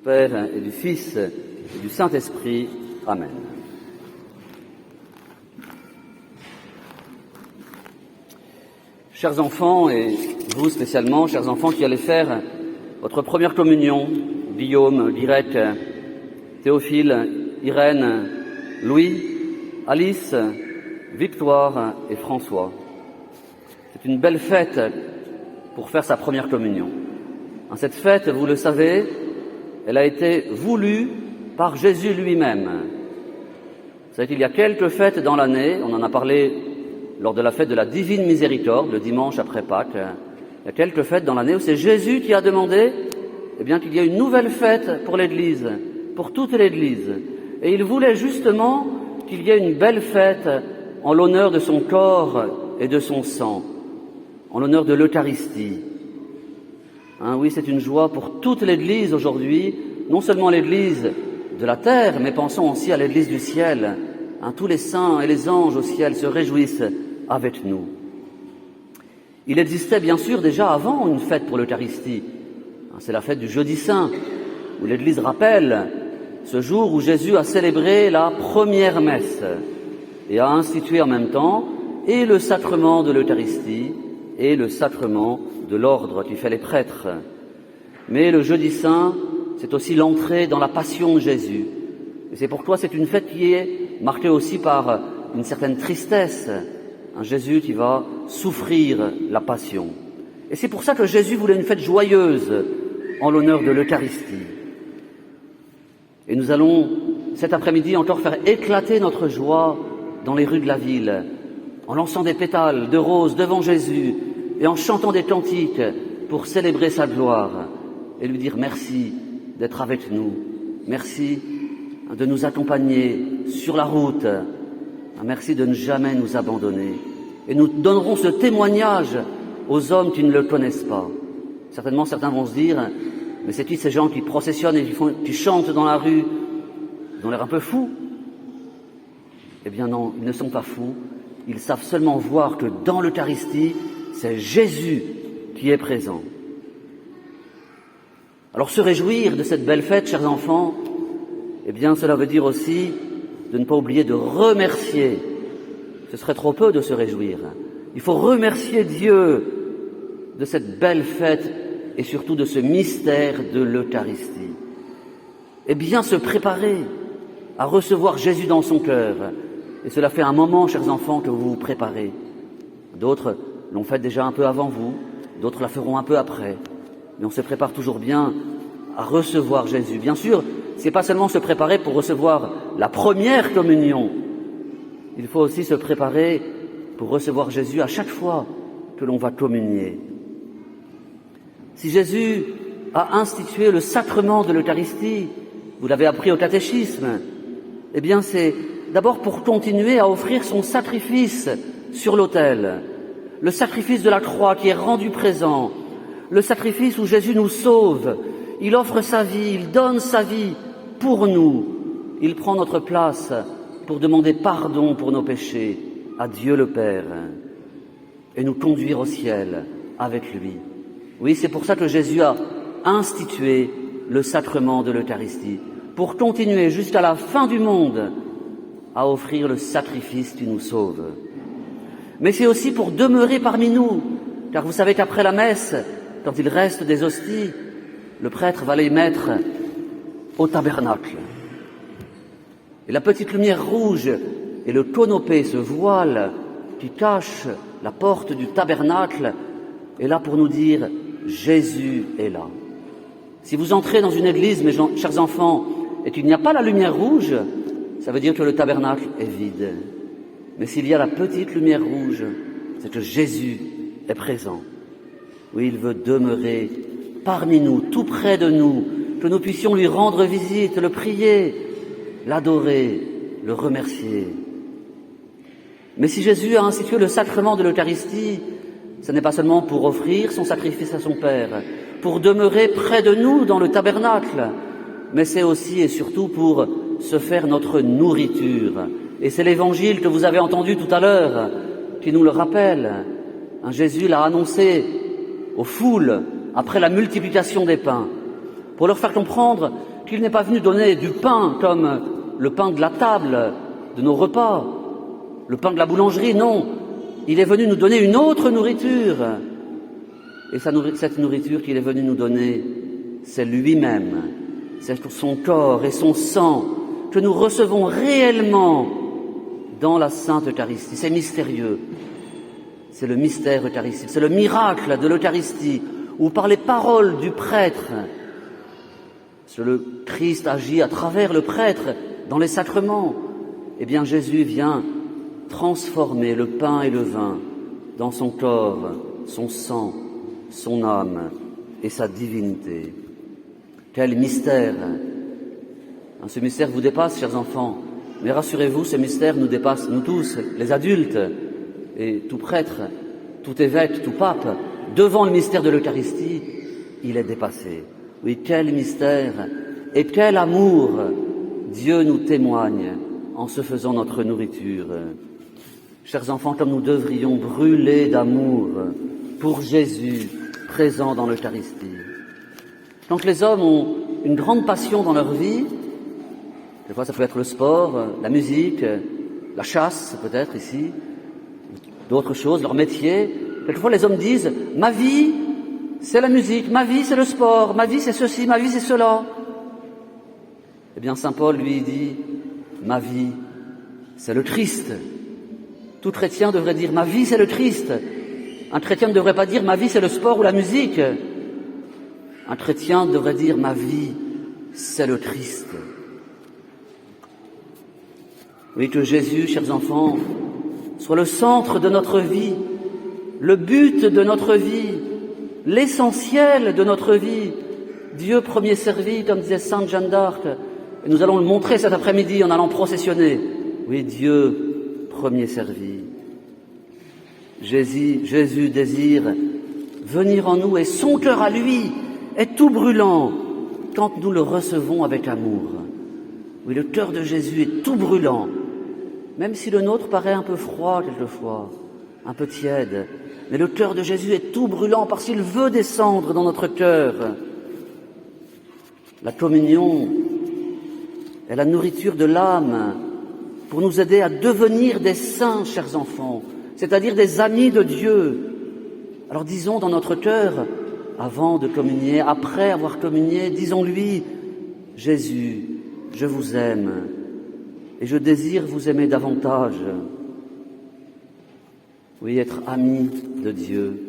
Père et du Fils et du Saint-Esprit. Amen. Chers enfants, et vous spécialement, chers enfants qui allez faire votre première communion, Guillaume, Lirette, Théophile, Irène, Louis, Alice, Victoire et François. C'est une belle fête pour faire sa première communion. Cette fête, vous le savez, elle a été voulue par Jésus lui-même. Vous savez qu'il y a quelques fêtes dans l'année, on en a parlé lors de la fête de la Divine Miséricorde, le dimanche après Pâques. Il y a quelques fêtes dans l'année où c'est Jésus qui a demandé qu'il y ait une nouvelle fête pour l'Église, pour toute l'Église. Et il voulait justement qu'il y ait une belle fête en l'honneur de son corps et de son sang, en l'honneur de l'Eucharistie. Oui, c'est une joie pour toute l'Église aujourd'hui, non seulement l'Église de la terre, mais pensons aussi à l'Église du ciel. Tous les saints et les anges au ciel se réjouissent avec nous. Il existait bien sûr déjà avant une fête pour l'Eucharistie. C'est la fête du Jeudi Saint, où l'Église rappelle ce jour où Jésus a célébré la première messe et a institué en même temps et le sacrement de l'Eucharistie et le sacrement de l'ordre qui fait les prêtres. Mais le Jeudi Saint, c'est aussi l'entrée dans la passion de Jésus. Et c'est pourquoi c'est une fête qui est marquée aussi par une certaine tristesse. Un Jésus qui va souffrir la passion. Et c'est pour ça que Jésus voulait une fête joyeuse en l'honneur de l'Eucharistie. Et nous allons cet après-midi encore faire éclater notre joie dans les rues de la ville, en lançant des pétales de roses devant Jésus et en chantant des cantiques pour célébrer sa gloire et lui dire merci d'être avec nous. Merci de nous accompagner sur la route. Merci de ne jamais nous abandonner. Et nous donnerons ce témoignage aux hommes qui ne le connaissent pas. Certainement, certains vont se dire, mais c'est qui ces gens qui processionnent et qui chantent dans la rue? Ils ont l'air un peu fous. Eh bien non, ils ne sont pas fous. Ils savent seulement voir que dans l'Eucharistie, c'est Jésus qui est présent. Alors se réjouir de cette belle fête, chers enfants, cela veut dire aussi de ne pas oublier de remercier. Ce serait trop peu de se réjouir. Il faut remercier Dieu de cette belle fête et surtout de ce mystère de l'Eucharistie. Et bien se préparer à recevoir Jésus dans son cœur. Et cela fait un moment, chers enfants, que vous vous préparez. D'autres l'ont fait déjà un peu avant vous, d'autres la feront un peu après. Mais on se prépare toujours bien à recevoir Jésus. Bien sûr, c'est pas seulement se préparer pour recevoir la première communion. Il faut aussi se préparer pour recevoir Jésus à chaque fois que l'on va communier. Si Jésus a institué le sacrement de l'Eucharistie, vous l'avez appris au catéchisme, c'est d'abord pour continuer à offrir son sacrifice sur l'autel, le sacrifice de la croix qui est rendu présent, le sacrifice où Jésus nous sauve, il offre sa vie, il donne sa vie pour nous, il prend notre place pour demander pardon pour nos péchés à Dieu le Père et nous conduire au ciel avec lui. Oui, c'est pour ça que Jésus a institué le sacrement de l'Eucharistie, pour continuer jusqu'à la fin du monde à offrir le sacrifice qui nous sauve. Mais c'est aussi pour demeurer parmi nous, car vous savez qu'après la messe, quand il reste des hosties, le prêtre va les mettre au tabernacle. Et la petite lumière rouge et le canopé, ce voile qui cache la porte du tabernacle, est là pour nous dire « Jésus est là ». Si vous entrez dans une église, mes chers enfants, et qu'il n'y a pas la lumière rouge, ça veut dire que le tabernacle est vide. Mais s'il y a la petite lumière rouge, c'est que Jésus est présent. Oui, il veut demeurer parmi nous, tout près de nous, que nous puissions lui rendre visite, le prier, l'adorer, le remercier. Mais si Jésus a institué le sacrement de l'Eucharistie, ce n'est pas seulement pour offrir son sacrifice à son Père, pour demeurer près de nous dans le tabernacle, mais c'est aussi et surtout pour se faire notre nourriture. Et c'est l'évangile que vous avez entendu tout à l'heure qui nous le rappelle. Jésus l'a annoncé aux foules après la multiplication des pains, pour leur faire comprendre qu'il n'est pas venu donner du pain comme le pain de la table, de nos repas, le pain de la boulangerie, non. Il est venu nous donner une autre nourriture. Et cette nourriture qu'il est venu nous donner, c'est lui-même, c'est son corps et son sang que nous recevons réellement dans la Sainte Eucharistie. C'est mystérieux. C'est le mystère eucharistique, c'est le miracle de l'Eucharistie, où par les paroles du prêtre, le Christ agit à travers le prêtre dans les sacrements. Eh bien, Jésus vient transformer le pain et le vin dans son corps, son sang, son âme et sa divinité. Quel mystère! Ce mystère vous dépasse, chers enfants, mais rassurez-vous, ce mystère nous dépasse, nous tous, les adultes, et tout prêtre, tout évêque, tout pape, devant le mystère de l'Eucharistie, il est dépassé. Oui, quel mystère et quel amour Dieu nous témoigne en se faisant notre nourriture. Chers enfants, comme nous devrions brûler d'amour pour Jésus présent dans l'Eucharistie. Donc les hommes ont une grande passion dans leur vie. Des fois, ça peut être le sport, la musique, la chasse, peut-être ici, d'autres choses, leur métier. Quelquefois, les hommes disent « ma vie, c'est la musique, ma vie, c'est le sport, ma vie, c'est ceci, ma vie, c'est cela. » Eh bien, saint Paul, lui, dit « ma vie, c'est le Christ. » Tout chrétien devrait dire « ma vie, c'est le Christ. » Un chrétien ne devrait pas dire « ma vie, c'est le sport ou la musique. » Un chrétien devrait dire « ma vie, c'est le Christ. » Oui, que Jésus, chers enfants, soit le centre de notre vie, le but de notre vie, l'essentiel de notre vie. Dieu premier servi, comme disait Sainte Jeanne d'Arc, et nous allons le montrer cet après-midi en allant processionner. Oui, Dieu premier servi. Jésus désire venir en nous et son cœur à lui est tout brûlant quand nous le recevons avec amour. Oui, le cœur de Jésus est tout brûlant, même si le nôtre paraît un peu froid quelquefois, un peu tiède. Mais le cœur de Jésus est tout brûlant parce qu'il veut descendre dans notre cœur. La communion est la nourriture de l'âme pour nous aider à devenir des saints, chers enfants, c'est-à-dire des amis de Dieu. Alors disons dans notre cœur, avant de communier, après avoir communié, disons-lui, Jésus, je vous aime et je désire vous aimer davantage. Oui, être ami de Dieu,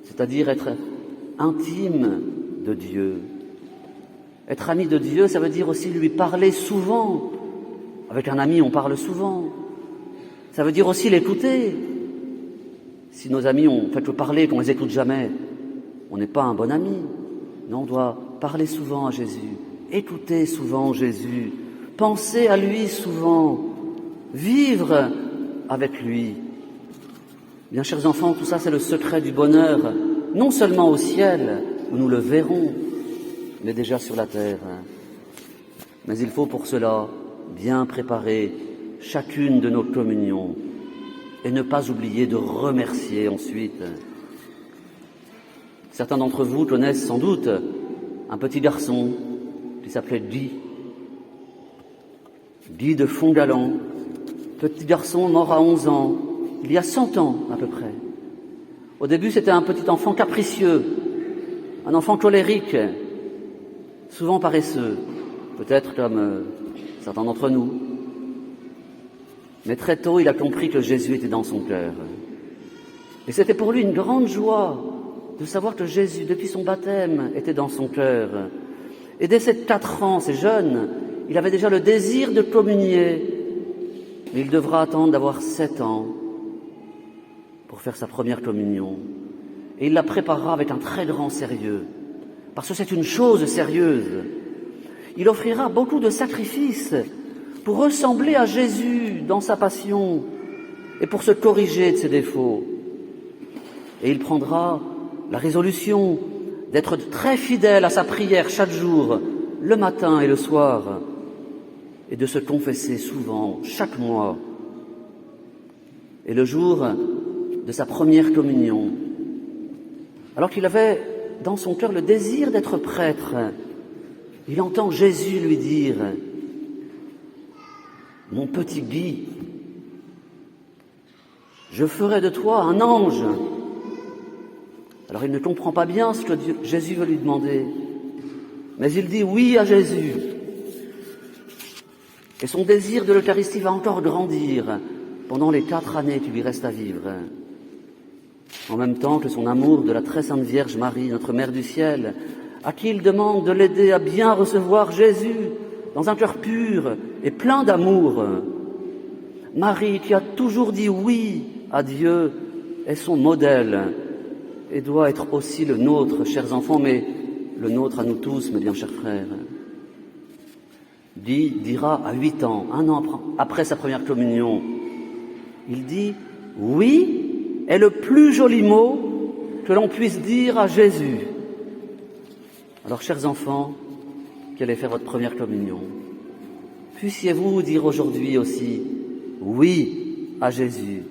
c'est-à-dire être intime de Dieu. Être ami de Dieu, ça veut dire aussi lui parler souvent. Avec un ami, on parle souvent. Ça veut dire aussi l'écouter. Si nos amis ont fait que parler et qu'on les écoute jamais, on n'est pas un bon ami. Non, on doit parler souvent à Jésus, écouter souvent Jésus, penser à lui souvent, vivre avec lui. Bien, chers enfants, tout ça, c'est le secret du bonheur, non seulement au ciel, où nous le verrons, mais déjà sur la terre. Mais il faut pour cela bien préparer chacune de nos communions et ne pas oublier de remercier ensuite. Certains d'entre vous connaissent sans doute un petit garçon qui s'appelait Guy de Fontgalan, petit garçon mort à 11 ans, il y a 100 ans à peu près. Au début, c'était un petit enfant capricieux, un enfant colérique, souvent paresseux, peut-être comme certains d'entre nous. Mais très tôt, il a compris que Jésus était dans son cœur. Et c'était pour lui une grande joie de savoir que Jésus, depuis son baptême, était dans son cœur. Et dès ses 4 ans, c'est jeune, il avait déjà le désir de communier. Mais il devra attendre d'avoir 7 ans pour faire sa première communion. Et il la préparera avec un très grand sérieux, parce que c'est une chose sérieuse. Il offrira beaucoup de sacrifices pour ressembler à Jésus dans sa passion et pour se corriger de ses défauts. Et il prendra la résolution d'être très fidèle à sa prière chaque jour, le matin et le soir, et de se confesser souvent, chaque mois. Et le jour de sa première communion, alors qu'il avait dans son cœur le désir d'être prêtre, il entend Jésus lui dire « Mon petit Guy, je ferai de toi un ange ». Alors il ne comprend pas bien ce que Jésus veut lui demander, mais il dit oui à Jésus. Et son désir de l'Eucharistie va encore grandir pendant les 4 années qui lui restent à vivre. En même temps que son amour de la très sainte Vierge Marie, notre Mère du Ciel, à qui il demande de l'aider à bien recevoir Jésus dans un cœur pur et plein d'amour. Marie, qui a toujours dit oui à Dieu, est son modèle et doit être aussi le nôtre, chers enfants, mais le nôtre à nous tous, mes bien chers frères. Guy dira à 8 ans, 1 an après sa première communion, il dit « Oui » est le plus joli mot que l'on puisse dire à Jésus. Alors, chers enfants, qui allez faire votre première communion, puissiez-vous dire aujourd'hui aussi « Oui » à Jésus,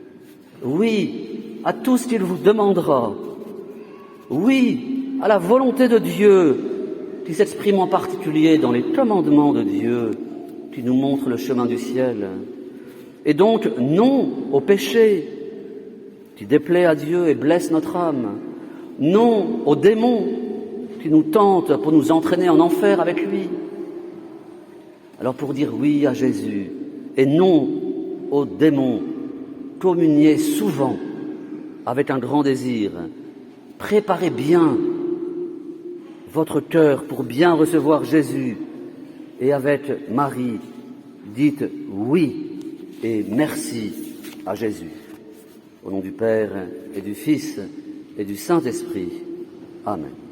« Oui » à tout ce qu'il vous demandera, « Oui » à la volonté de Dieu, qui s'exprime en particulier dans les commandements de Dieu, qui nous montrent le chemin du ciel. Et donc, non au péché, qui déplaît à Dieu et blesse notre âme. Non aux démons, qui nous tentent pour nous entraîner en enfer avec lui. Alors pour dire oui à Jésus et non aux démons, communiez souvent avec un grand désir. Préparez bien votre cœur pour bien recevoir Jésus, et avec Marie, dites oui et merci à Jésus. Au nom du Père et du Fils et du Saint-Esprit. Amen.